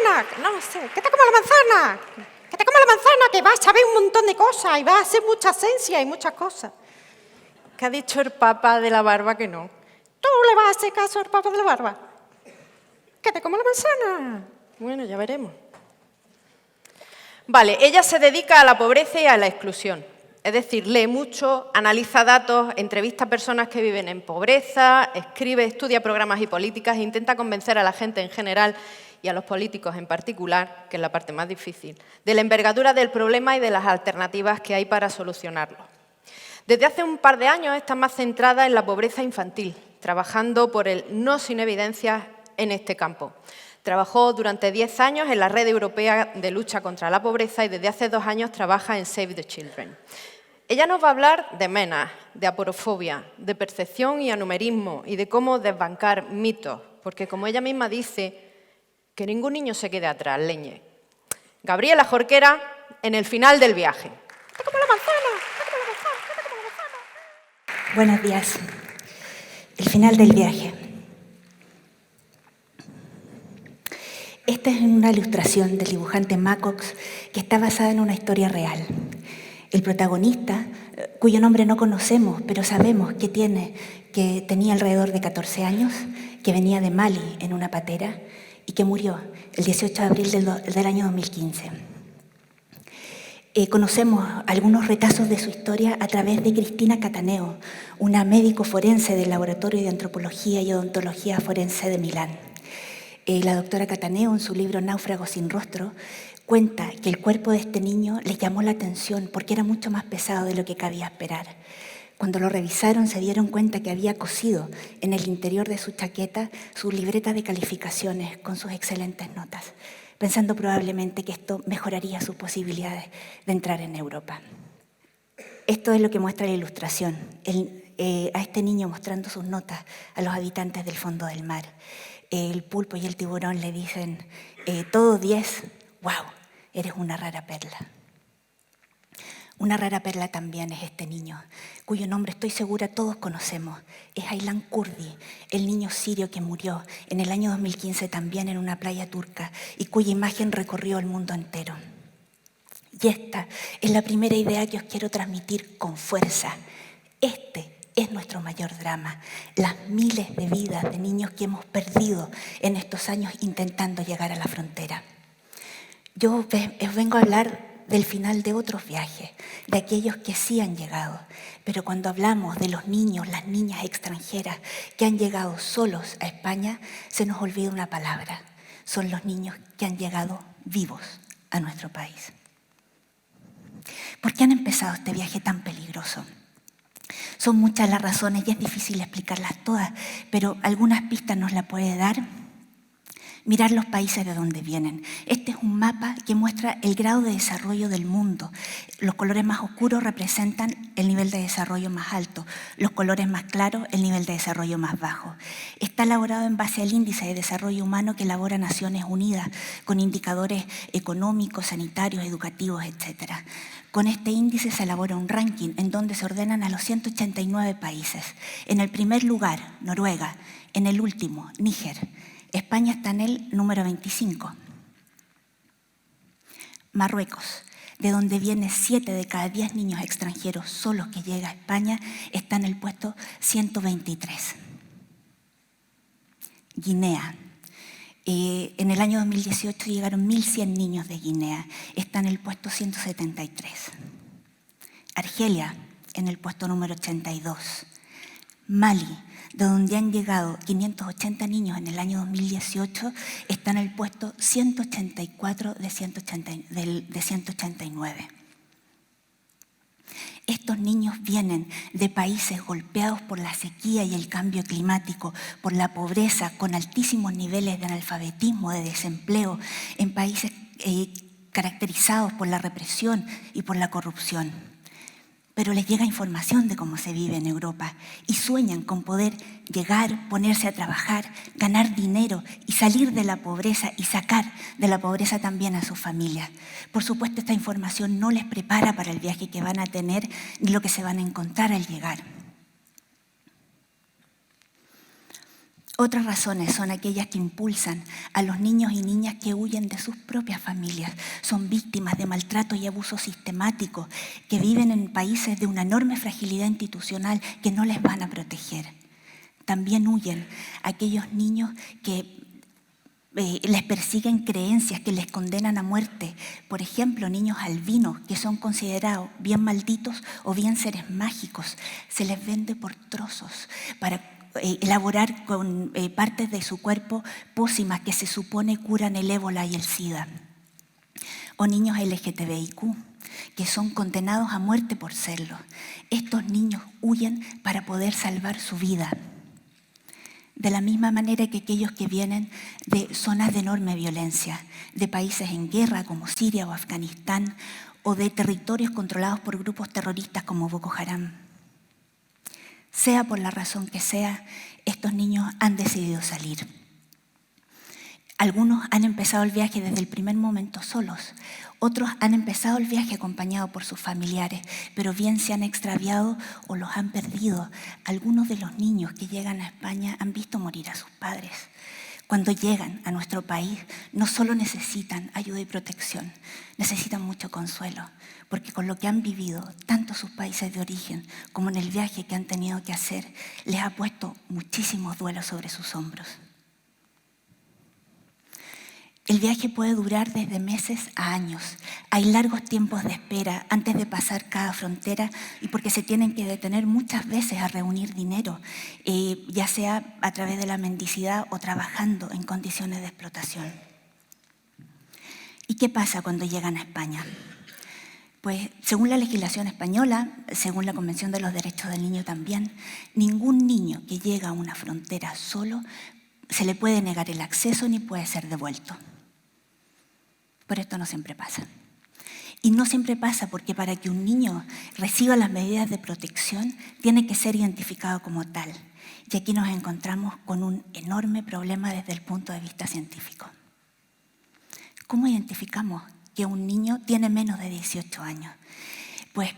manzana, no sé, que te coma la manzana, que te coma la manzana, que vas a saber un montón de cosas y vas a hacer mucha ciencia y muchas cosas. ¿Qué ha dicho el Papa de la barba que no? ¿Tú le vas a hacer caso al Papa de la barba? Que te coma la manzana. Bueno, ya veremos. Vale, ella se dedica a la pobreza y a la exclusión. Es decir, lee mucho, analiza datos, entrevista a personas que viven en pobreza, escribe, estudia programas y políticas e intenta convencer a la gente en general y a los políticos en particular, que es la parte más difícil, de la envergadura del problema y de las alternativas que hay para solucionarlo. Desde hace un par de años está más centrada en la pobreza infantil, trabajando por el no sin evidencias en este campo. Trabajó durante 10 años en la Red Europea de Lucha contra la Pobreza y desde hace 2 años trabaja en Save the Children. Ella nos va a hablar de MENA, de aporofobia, de percepción y anumerismo y de cómo desbancar mitos, porque como ella misma dice, que ningún niño se quede atrás, leñe. Gabriela Jorquera, en el final del viaje. ¡Te como la manzana! ¡Te como la manzana! ¡Te como la manzana! Buenos días. El final del viaje. Esta es una ilustración del dibujante Macox que está basada en una historia real. El protagonista, cuyo nombre no conocemos, pero sabemos que tenía alrededor de 14 años, que venía de Mali en una patera y que murió el 18 de abril del año 2015. Conocemos algunos retazos de su historia a través de Cristina Cataneo, una médico forense del Laboratorio de Antropología y Odontología Forense de Milán. La doctora Cataneo, en su libro Náufrago sin rostro, cuenta que el cuerpo de este niño les llamó la atención porque era mucho más pesado de lo que cabía esperar. Cuando lo revisaron se dieron cuenta que había cosido en el interior de su chaqueta su libreta de calificaciones con sus excelentes notas, pensando probablemente que esto mejoraría sus posibilidades de entrar en Europa. Esto es lo que muestra la ilustración, a este niño mostrando sus notas a los habitantes del fondo del mar. El pulpo y el tiburón le dicen, todo 10, wow, eres una rara perla. Una rara perla también es este niño, cuyo nombre estoy segura todos conocemos. Es Aylan Kurdi, el niño sirio que murió en el año 2015 también en una playa turca y cuya imagen recorrió el mundo entero. Y esta es la primera idea que os quiero transmitir con fuerza. Este es nuestro mayor drama, las miles de vidas de niños que hemos perdido en estos años intentando llegar a la frontera. Yo os vengo a hablar del final de otros viajes, de aquellos que sí han llegado, pero cuando hablamos de los niños, las niñas extranjeras que han llegado solos a España, se nos olvida una palabra, son los niños que han llegado vivos a nuestro país. ¿Por qué han empezado este viaje tan peligroso? Son muchas las razones y es difícil explicarlas todas, pero algunas pistas nos las puede dar. Mirar los países de donde vienen. Este es un mapa que muestra el grado de desarrollo del mundo. Los colores más oscuros representan el nivel de desarrollo más alto, los colores más claros el nivel de desarrollo más bajo. Está elaborado en base al índice de desarrollo humano que elabora Naciones Unidas, con indicadores económicos, sanitarios, educativos, etc. Con este índice se elabora un ranking en donde se ordenan a los 189 países. En el primer lugar, Noruega. En el último, Níger. España está en el número 25. Marruecos, de donde vienen 7 de cada 10 niños extranjeros solos que llega a España, está en el puesto 123. Guinea. En el año 2018 llegaron 1.100 niños de Guinea, está en el puesto 173. Argelia, en el puesto número 82. Mali, de donde han llegado 580 niños en el año 2018, está en el puesto 184 de 189. Estos niños vienen de países golpeados por la sequía y el cambio climático, por la pobreza, con altísimos niveles de analfabetismo, de desempleo, en países caracterizados por la represión y por la corrupción. Pero les llega información de cómo se vive en Europa y sueñan con poder llegar, ponerse a trabajar, ganar dinero y salir de la pobreza y sacar de la pobreza también a sus familias. Por supuesto, esta información no les prepara para el viaje que van a tener ni lo que se van a encontrar al llegar. Otras razones son aquellas que impulsan a los niños y niñas que huyen de sus propias familias, son víctimas de maltrato y abuso sistemático, que viven en países de una enorme fragilidad institucional que no les van a proteger. También huyen aquellos niños que les persiguen creencias que les condenan a muerte. Por ejemplo, niños albinos que son considerados bien malditos o bien seres mágicos. Se les vende por trozos para elaborar con partes de su cuerpo pócimas que se supone curan el ébola y el SIDA. O niños LGTBIQ, que son condenados a muerte por serlo. Estos niños huyen para poder salvar su vida. De la misma manera que aquellos que vienen de zonas de enorme violencia, de países en guerra como Siria o Afganistán, o de territorios controlados por grupos terroristas como Boko Haram. Sea por la razón que sea, estos niños han decidido salir. Algunos han empezado el viaje desde el primer momento solos, otros han empezado el viaje acompañados por sus familiares, pero bien se han extraviado o los han perdido. Algunos de los niños que llegan a España han visto morir a sus padres. Cuando llegan a nuestro país, no solo necesitan ayuda y protección, necesitan mucho consuelo, porque con lo que han vivido, tanto sus países de origen como en el viaje que han tenido que hacer, les ha puesto muchísimos duelos sobre sus hombros. El viaje puede durar desde meses a años. Hay largos tiempos de espera antes de pasar cada frontera y porque se tienen que detener muchas veces a reunir dinero, ya sea a través de la mendicidad o trabajando en condiciones de explotación. ¿Y qué pasa cuando llegan a España? Pues según la legislación española, según la Convención de los Derechos del Niño también, ningún niño que llega a una frontera solo se le puede negar el acceso ni puede ser devuelto. Pero esto no siempre pasa. Y no siempre pasa porque para que un niño reciba las medidas de protección tiene que ser identificado como tal. Y aquí nos encontramos con un enorme problema desde el punto de vista científico. ¿Cómo identificamos que un niño tiene menos de 18 años? Pues,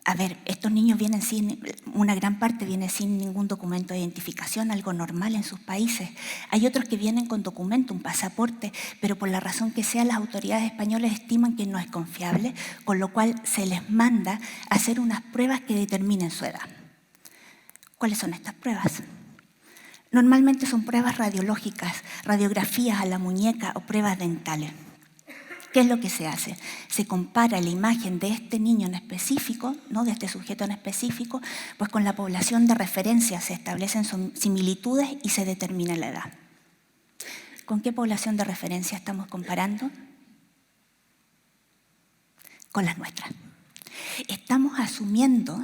a ver, estos niños vienen una gran parte viene sin ningún documento de identificación, algo normal en sus países. Hay otros que vienen con documento, un pasaporte, pero por la razón que sea, las autoridades españolas estiman que no es confiable, con lo cual se les manda a hacer unas pruebas que determinen su edad. ¿Cuáles son estas pruebas? Normalmente son pruebas radiológicas, radiografías a la muñeca o pruebas dentales. ¿Qué es lo que se hace? Se compara la imagen de este niño en específico, ¿no? De este sujeto en específico, pues con la población de referencia se establecen similitudes y se determina la edad. ¿Con qué población de referencia estamos comparando? Con las nuestras. Estamos asumiendo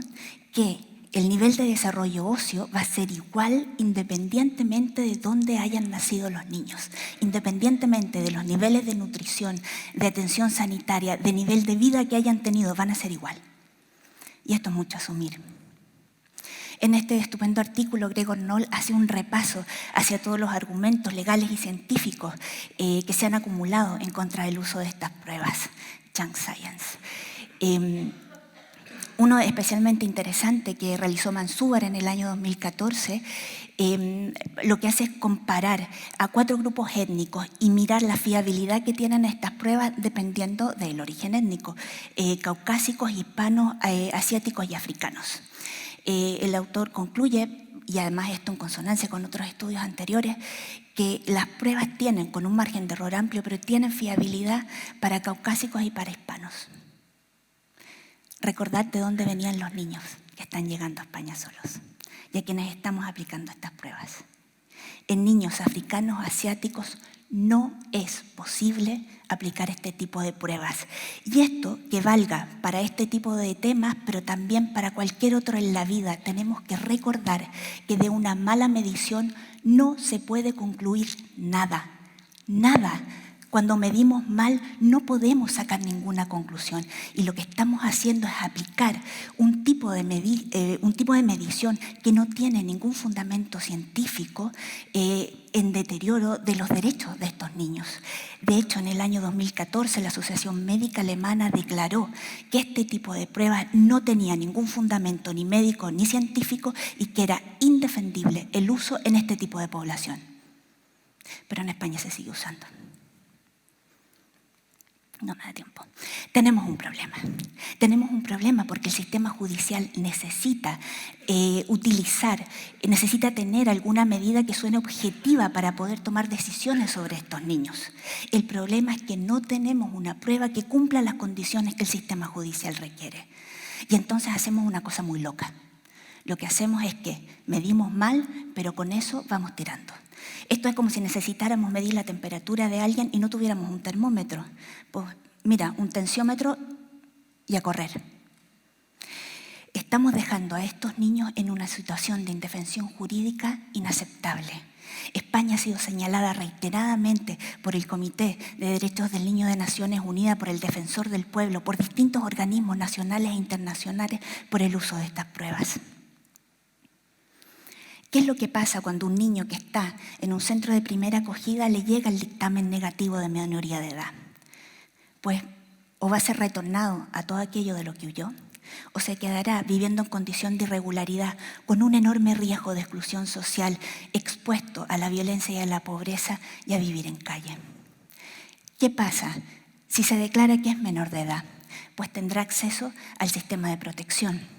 que el nivel de desarrollo óseo va a ser igual independientemente de dónde hayan nacido los niños, independientemente de los niveles de nutrición, de atención sanitaria, de nivel de vida que hayan tenido, van a ser igual. Y esto es mucho asumir. En este estupendo artículo, Gregor Knoll hace un repaso hacia todos los argumentos legales y científicos que se han acumulado en contra del uso de estas pruebas, Junk Science. Uno especialmente interesante que realizó Mansúbar en el año 2014, lo que hace es comparar a 4 grupos étnicos y mirar la fiabilidad que tienen estas pruebas dependiendo del origen étnico, caucásicos, hispanos, asiáticos y africanos. El autor concluye, y además esto en consonancia con otros estudios anteriores, que las pruebas tienen, con un margen de error amplio, pero tienen fiabilidad para caucásicos y para hispanos. Recordad de dónde venían los niños que están llegando a España solos y a quienes estamos aplicando estas pruebas. En niños africanos, asiáticos, no es posible aplicar este tipo de pruebas. Y esto que valga para este tipo de temas, pero también para cualquier otro en la vida, tenemos que recordar que de una mala medición no se puede concluir nada, nada. Cuando medimos mal no podemos sacar ninguna conclusión y lo que estamos haciendo es aplicar un tipo de medición que no tiene ningún fundamento científico en deterioro de los derechos de estos niños. De hecho, en el año 2014 la Asociación Médica Alemana declaró que este tipo de pruebas no tenía ningún fundamento ni médico ni científico y que era indefendible el uso en este tipo de población. Pero en España se sigue usando. No me da tiempo. Tenemos un problema. Tenemos un problema porque el sistema judicial necesita necesita tener alguna medida que suene objetiva para poder tomar decisiones sobre estos niños. El problema es que no tenemos una prueba que cumpla las condiciones que el sistema judicial requiere. Y entonces hacemos una cosa muy loca. Lo que hacemos es que medimos mal, pero con eso vamos tirando. Esto es como si necesitáramos medir la temperatura de alguien y no tuviéramos un termómetro. Pues mira, un tensiómetro y a correr. Estamos dejando a estos niños en una situación de indefensión jurídica inaceptable. España ha sido señalada reiteradamente por el Comité de Derechos del Niño de Naciones Unidas, por el Defensor del Pueblo, por distintos organismos nacionales e internacionales por el uso de estas pruebas. ¿Qué es lo que pasa cuando un niño que está en un centro de primera acogida le llega el dictamen negativo de minoría de edad? Pues o va a ser retornado a todo aquello de lo que huyó, o se quedará viviendo en condición de irregularidad con un enorme riesgo de exclusión social, expuesto a la violencia y a la pobreza y a vivir en calle. ¿Qué pasa si se declara que es menor de edad? Pues tendrá acceso al sistema de protección.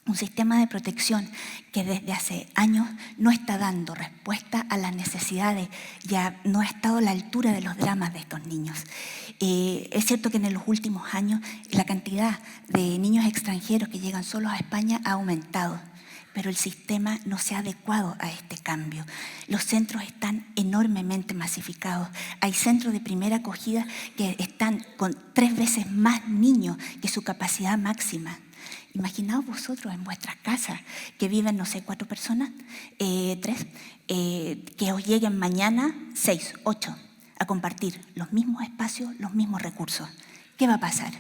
Un sistema de protección que desde hace años no está dando respuesta a las necesidades, ya no ha estado a la altura de los dramas de estos niños. Es cierto que en los últimos años la cantidad de niños extranjeros que llegan solos a España ha aumentado, pero el sistema no se ha adecuado a este cambio. Los centros están enormemente masificados. Hay centros de primera acogida que están con 3 veces más niños que su capacidad máxima. Imaginaos vosotros en vuestras casas que viven, no sé, 4 personas, 3, que os lleguen mañana 6, 8 a compartir los mismos espacios, los mismos recursos. ¿Qué va a pasar?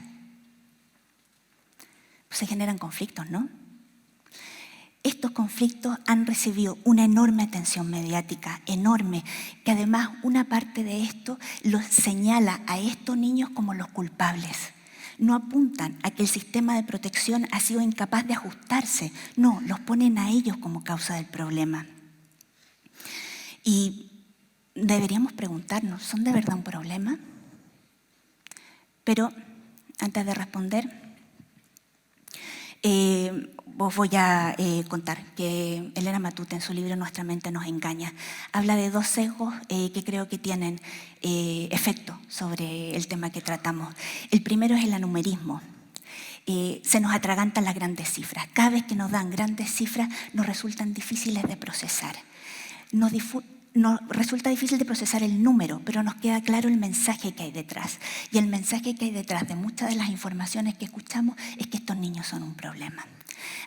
Pues se generan conflictos, ¿no? Estos conflictos han recibido una enorme atención mediática, enorme, que además una parte de esto los señala a estos niños como los culpables. No apuntan a que el sistema de protección ha sido incapaz de ajustarse, no, los ponen a ellos como causa del problema. Y deberíamos preguntarnos, ¿son de verdad un problema? Pero antes de responder, os voy a contar que Elena Matute en su libro Nuestra mente nos engaña habla de 2 sesgos que creo que tienen efecto sobre el tema que tratamos. El primero es el anumerismo. Se nos atragantan las grandes cifras. Cada vez que nos dan grandes cifras nos resultan difíciles de procesar. Nos resulta difícil de procesar el número, pero nos queda claro el mensaje que hay detrás. Y el mensaje que hay detrás de muchas de las informaciones que escuchamos es que estos niños son un problema.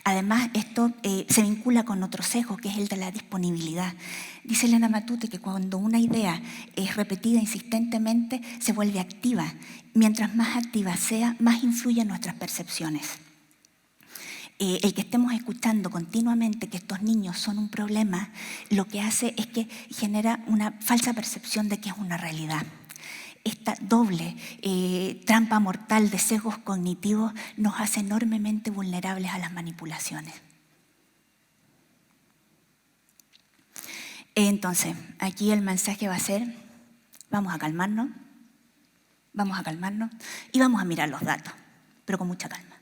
Además, esto se vincula con otro sesgo, que es el de la disponibilidad. Dice Elena Matute que cuando una idea es repetida insistentemente, se vuelve activa. Mientras más activa sea, más influye en nuestras percepciones. El que estemos escuchando continuamente que estos niños son un problema, lo que hace es que genera una falsa percepción de que es una realidad. Esta doble trampa mortal de sesgos cognitivos nos hace enormemente vulnerables a las manipulaciones. Entonces, aquí el mensaje va a ser, vamos a calmarnos y vamos a mirar los datos, pero con mucha calma.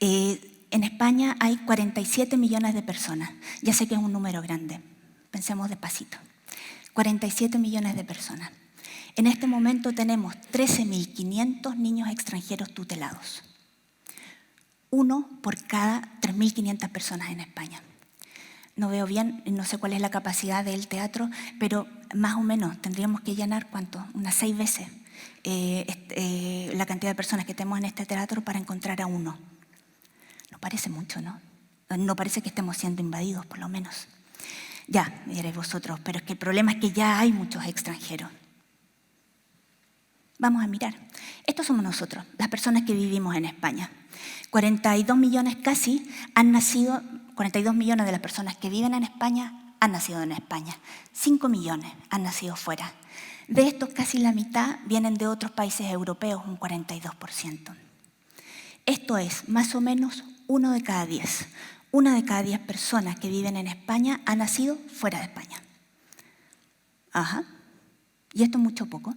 En España hay 47 millones de personas. Ya sé que es un número grande, pensemos despacito. 47 millones de personas. En este momento tenemos 13.500 niños extranjeros tutelados. 1 por cada 3.500 personas en España. No veo bien, no sé cuál es la capacidad del teatro, pero más o menos tendríamos que llenar, ¿cuánto? Unas 6 veces la cantidad de personas que tenemos en este teatro para encontrar a 1. No parece mucho, ¿no? No parece que estemos siendo invadidos, por lo menos. Ya, me diréis vosotros, pero es que el problema es que ya hay muchos extranjeros. Vamos a mirar. Estos somos nosotros, las personas que vivimos en España. 42 millones casi han nacido, 42 millones de las personas que viven en España han nacido en España. 5 millones han nacido fuera. De estos, casi la mitad vienen de otros países europeos, un 42%. Esto es más o menos 1 de cada 10. 1 de cada 10 personas que viven en España ha nacido fuera de España. Ajá. ¿Y esto es mucho o poco?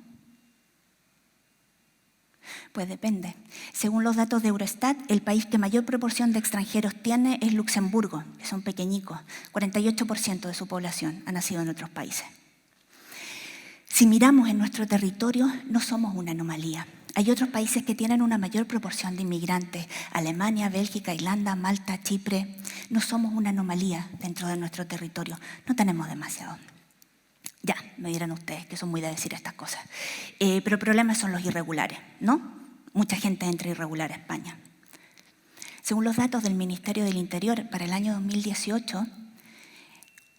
Pues depende. Según los datos de Eurostat, el país que mayor proporción de extranjeros tiene es Luxemburgo, que son pequeñicos. 48% de su población ha nacido en otros países. Si miramos en nuestro territorio, no somos una anomalía. Hay otros países que tienen una mayor proporción de inmigrantes. Alemania, Bélgica, Irlanda, Malta, Chipre. No somos una anomalía dentro de nuestro territorio. No tenemos demasiado. Ya, me dirán ustedes que son muy de decir estas cosas. Pero el problema son los irregulares, ¿no? Mucha gente entra irregular a España. Según los datos del Ministerio del Interior, para el año 2018,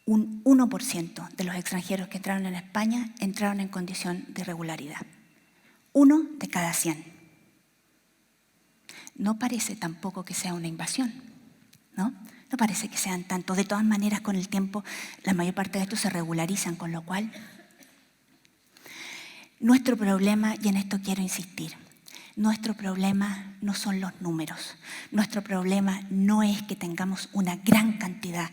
un 1% de los extranjeros que entraron en España entraron en condición de irregularidad. 1 de cada 100. No parece tampoco que sea una invasión, ¿no? No parece que sean tantos. De todas maneras, con el tiempo, la mayor parte de estos se regularizan, con lo cual, nuestro problema, y en esto quiero insistir, nuestro problema no son los números. Nuestro problema no es que tengamos una gran cantidad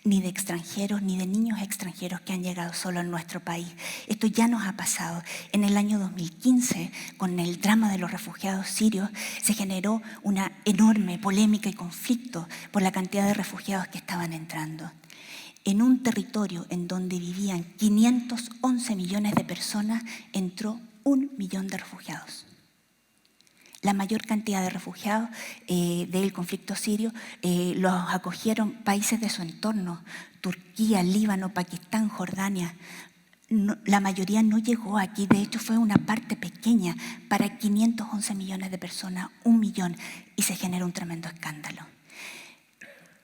ni de extranjeros ni de niños extranjeros que han llegado solo a nuestro país. Esto ya nos ha pasado. En el año 2015, con el drama de los refugiados sirios, se generó una enorme polémica y conflicto por la cantidad de refugiados que estaban entrando. En un territorio en donde vivían 511 millones de personas, entró 1 millón de refugiados. La mayor cantidad de refugiados del conflicto sirio los acogieron países de su entorno, Turquía, Líbano, Pakistán, Jordania. No, la mayoría no llegó aquí, de hecho fue una parte pequeña para 511 millones de personas, 1 millón, y se generó un tremendo escándalo.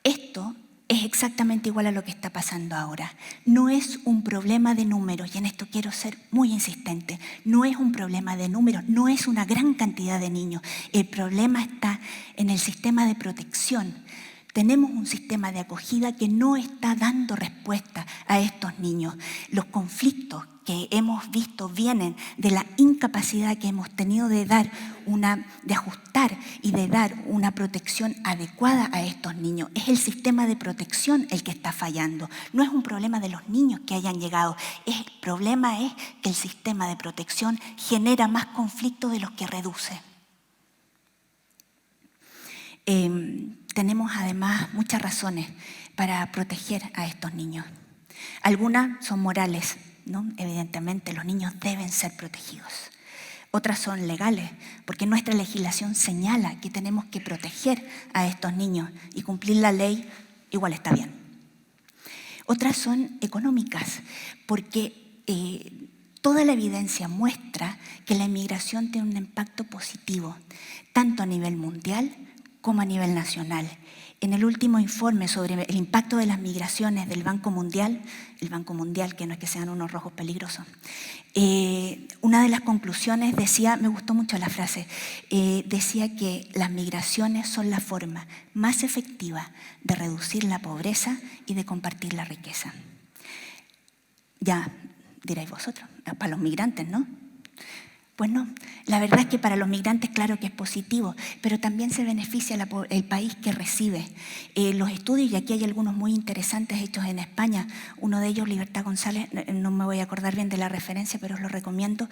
Esto es exactamente igual a lo que está pasando ahora. No es un problema de números, y en esto quiero ser muy insistente. No es un problema de números, no es una gran cantidad de niños. El problema está en el sistema de protección. Tenemos un sistema de acogida que no está dando respuesta a estos niños. Los conflictos que hemos visto vienen de la incapacidad que hemos tenido de ajustar y de dar una protección adecuada a estos niños. Es el sistema de protección el que está fallando. No es un problema de los niños que hayan llegado. El problema es que el sistema de protección genera más conflictos de los que reduce. Tenemos además muchas razones para proteger a estos niños. Algunas son morales, ¿no? Evidentemente los niños deben ser protegidos. Otras son legales, porque nuestra legislación señala que tenemos que proteger a estos niños y cumplir la ley igual está bien. Otras son económicas, porque toda la evidencia muestra que la inmigración tiene un impacto positivo, tanto a nivel mundial como a nivel nacional. En el último informe sobre el impacto de las migraciones del Banco Mundial, el Banco Mundial, que no es que sean unos rojos peligrosos, una de las conclusiones decía, me gustó mucho la frase, decía que las migraciones son la forma más efectiva de reducir la pobreza y de compartir la riqueza. Ya diréis vosotros, para los migrantes, ¿no? Pues no, la verdad es que para los migrantes claro que es positivo, pero también se beneficia el país que recibe. Los estudios, y aquí hay algunos muy interesantes hechos en España, uno de ellos, Libertad González, no me voy a acordar bien de la referencia, pero os lo recomiendo,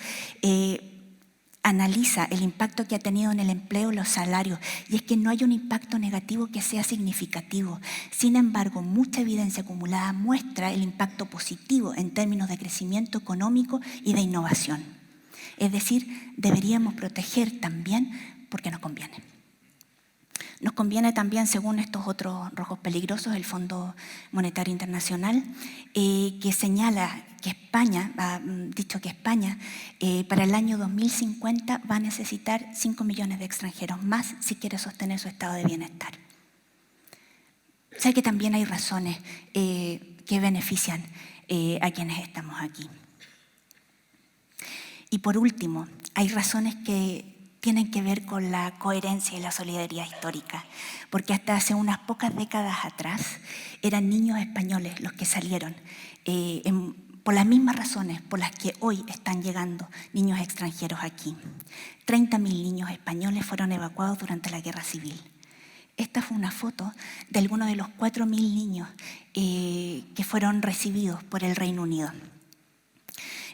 analiza el impacto que ha tenido en el empleo, los salarios, y es que no hay un impacto negativo que sea significativo. Sin embargo, mucha evidencia acumulada muestra el impacto positivo en términos de crecimiento económico y de innovación. Es decir, deberíamos proteger también porque nos conviene. Nos conviene también, según estos otros rojos peligrosos, el Fondo Monetario Internacional, que señala que España, ha dicho que España para el año 2050 va a necesitar 5 millones de extranjeros más si quiere sostener su estado de bienestar. Sé que también hay razones que benefician a quienes estamos aquí. Y por último, hay razones que tienen que ver con la coherencia y la solidaridad histórica, porque hasta hace unas pocas décadas atrás eran niños españoles los que salieron, por las mismas razones por las que hoy están llegando niños extranjeros aquí. 30.000 niños españoles fueron evacuados durante la Guerra Civil. Esta fue una foto de algunos de los 4.000 niños que fueron recibidos por el Reino Unido.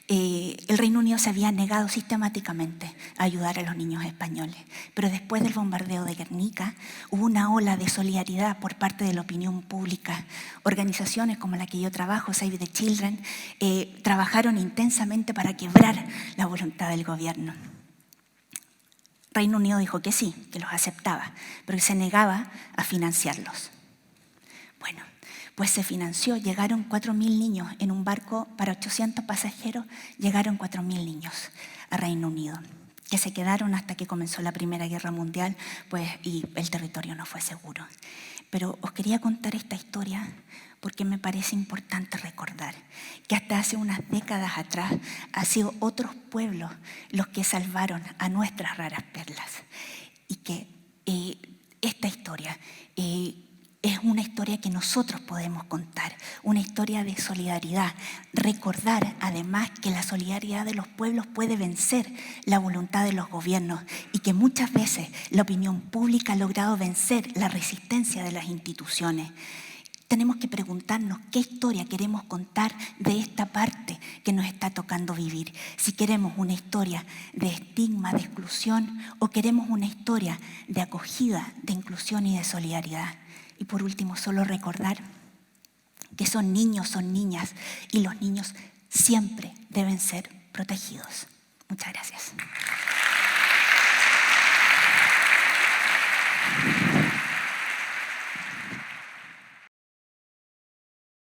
El Reino Unido se había negado sistemáticamente a ayudar a los niños españoles, pero después del bombardeo de Guernica hubo una ola de solidaridad por parte de la opinión pública. Organizaciones como la que yo trabajo, Save the Children, trabajaron intensamente para quebrar la voluntad del gobierno. Reino Unido dijo que sí, que los aceptaba, pero que se negaba a financiarlos. Bueno, pues se financió, llegaron 4.000 niños en un barco para 800 pasajeros, llegaron 4.000 niños a Reino Unido, que se quedaron hasta que comenzó la Primera Guerra Mundial, pues, y el territorio no fue seguro. Pero os quería contar esta historia porque me parece importante recordar que hasta hace unas décadas atrás han sido otros pueblos los que salvaron a nuestras raras perlas, y que esta historia es una historia que nosotros podemos contar, una historia de solidaridad. Recordar además que la solidaridad de los pueblos puede vencer la voluntad de los gobiernos y que muchas veces la opinión pública ha logrado vencer la resistencia de las instituciones. Tenemos que preguntarnos qué historia queremos contar de esta parte que nos está tocando vivir. Si queremos una historia de estigma, de exclusión, o queremos una historia de acogida, de inclusión y de solidaridad. Y por último, solo recordar que son niños, son niñas, y los niños siempre deben ser protegidos. Muchas gracias.